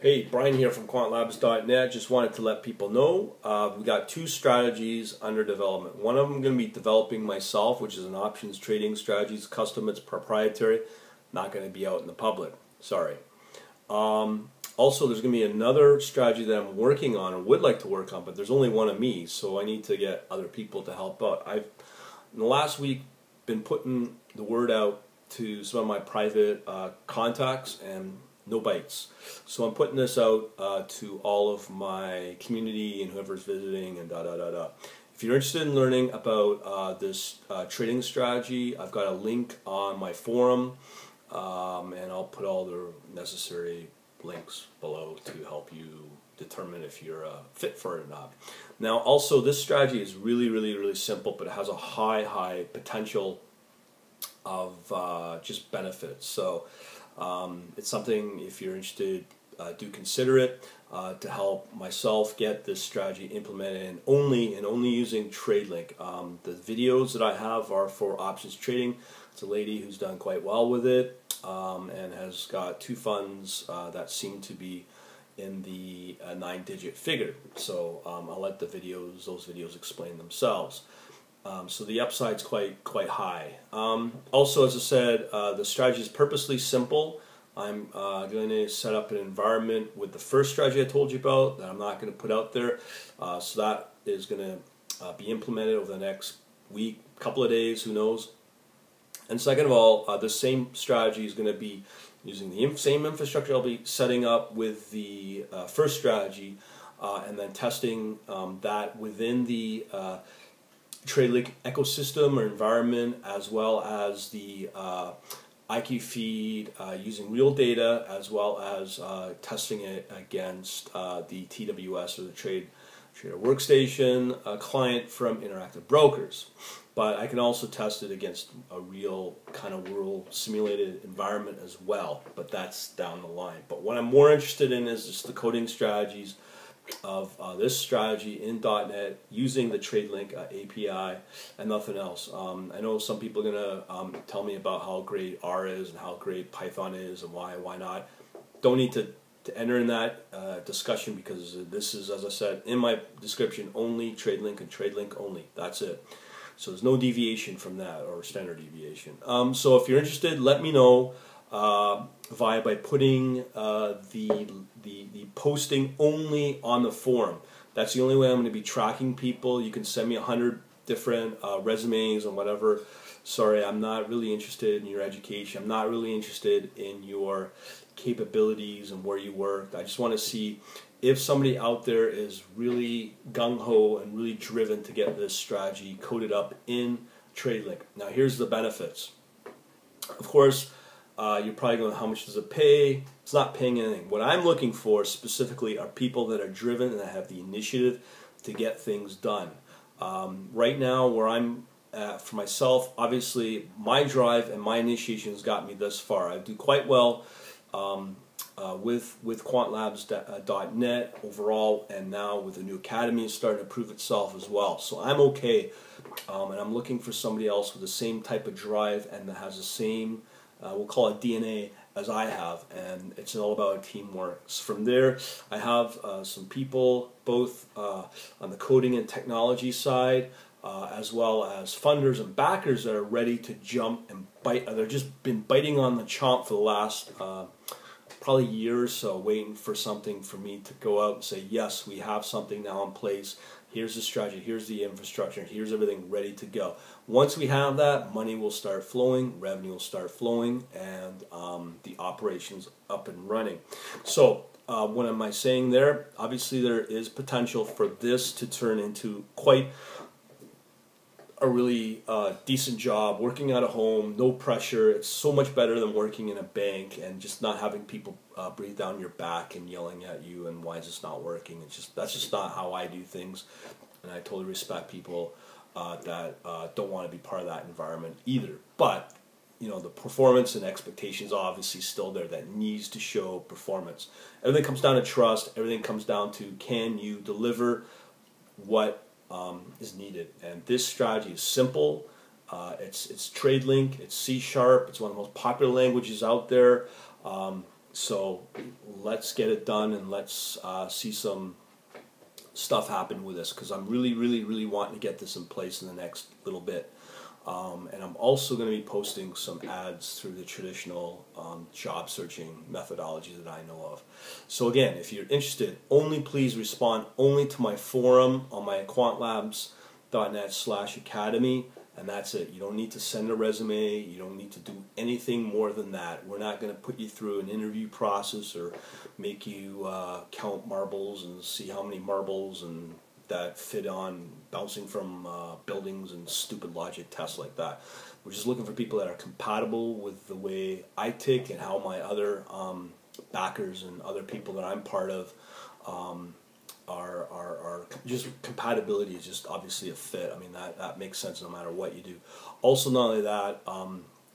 Hey, Brian here from quantlabs.net. Just wanted to let people know we got two strategies under development. One of them I'm going to be developing myself, which is an options trading strategy. It's custom, it's proprietary, not going to be out in the public. Sorry. Also, there's going to be another strategy that I'm working on or would like to work on, but there's only one of me, so I need to get other people to help out. I've, in the last week, been putting the word out to some of my private contacts and no bites. So I'm putting this out to all of my community and whoever's visiting and da. If you're interested in learning about this trading strategy, I've got a link on my forum, and I'll put all the necessary links below to help you determine if you're fit for it or not. Now, also, this strategy is really simple, but it has a high potential of just benefits. So it's something, if you're interested, do consider it to help myself get this strategy implemented and only using TradeLink. The videos that I have are for options trading. It's a lady who's done quite well with it and has got two funds that seem to be in the 9-digit figure. So I'll let those videos explain themselves. So the upside's quite high. Also, as I said, the strategy is purposely simple. I'm going to set up an environment with the first strategy I told you about that I'm not going to put out there. So that is going to be implemented over the next week, couple of days, who knows. And second of all, the same strategy is going to be using the same infrastructure I'll be setting up with the first strategy, and then testing that within the TradeLink ecosystem or environment, as well as the IQ feed, using real data, as well as testing it against the TWS, or the Trader Workstation client from Interactive Brokers. But I can also test it against a real kind of world simulated environment as well, but that's down the line. But what I'm more interested in is just the coding strategies of this strategy in .NET using the TradeLink API and nothing else. I know some people are going to tell me about how great R is and how great Python is and why not. Don't need to enter in that discussion, because this is, as I said in my description, only TradeLink and TradeLink only. That's it. So there's no deviation from that, or standard deviation. So if you're interested, let me know by putting the posting only on the forum. That's the only way I'm going to be tracking people. You can send me 100 different resumes and whatever. Sorry, I'm not really interested in your education. I'm not really interested in your capabilities and where you worked. I just want to see if somebody out there is really gung-ho and really driven to get this strategy coded up in TradeLink. Now, here's the benefits. Of course, you're probably going, how much does it pay? It's not paying anything. What I'm looking for specifically are people that are driven and that have the initiative to get things done. Right now, where I'm at for myself, obviously my drive and my initiation has got me thus far. I do quite well with quantlabs.net overall, and now with the new academy it's starting to prove itself as well. So I'm okay, and I'm looking for somebody else with the same type of drive and that has the same, we'll call it DNA, as I have, and it's all about teamwork. So from there, I have some people both on the coding and technology side, as well as funders and backers that are ready to jump and bite. They've just been biting on the chomp for the last probably year or so, waiting for something for me to go out and say, yes, we have something now in place. Here's the strategy, here's the infrastructure, here's everything ready to go. Once we have that, money will start flowing, revenue will start flowing, and the operations up and running. So what am I saying there? Obviously there is potential for this to turn into quite a really decent job, working at a home, no pressure. It's so much better than working in a bank and just not having people breathe down your back and yelling at you and why is this not working. That's just not how I do things, and I totally respect people that don't want to be part of that environment either. But you know, the performance and expectations are obviously still there. That needs to show performance. Everything comes down to trust. Everything comes down to, can you deliver what is needed. And this strategy is simple. It's TradeLink, it's C#, it's one of the most popular languages out there. So let's get it done, and let's see some stuff happen with this, because I'm really, really, really wanting to get this in place in the next little bit. And I'm also going to be posting some ads through the traditional job searching methodology that I know of. So again, if you're interested, only please respond only to my forum on my quantlabs.net/academy, and that's it. You don't need to send a resume. You don't need to do anything more than that. We're not going to put you through an interview process or make you count marbles and see how many marbles and that fit on bouncing from buildings and stupid logic tests like that. We're just looking for people that are compatible with the way I tick and how my other backers and other people that I'm part of are just compatibility is just obviously a fit. I mean that makes sense no matter what you do. Also, not only that,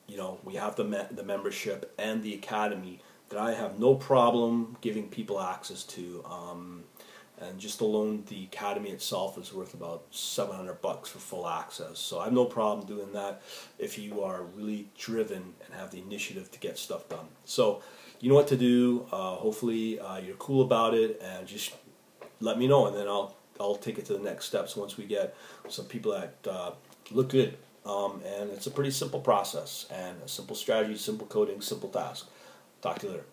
you know, we have the membership and the academy that I have no problem giving people access to. And just alone the academy itself is worth about $700 for full access. So I have no problem doing that if you are really driven and have the initiative to get stuff done. So you know what to do. Hopefully you're cool about it, and just let me know, and then I'll take it to the next steps once we get some people that look good. And it's a pretty simple process and a simple strategy, simple coding, simple task. Talk to you later.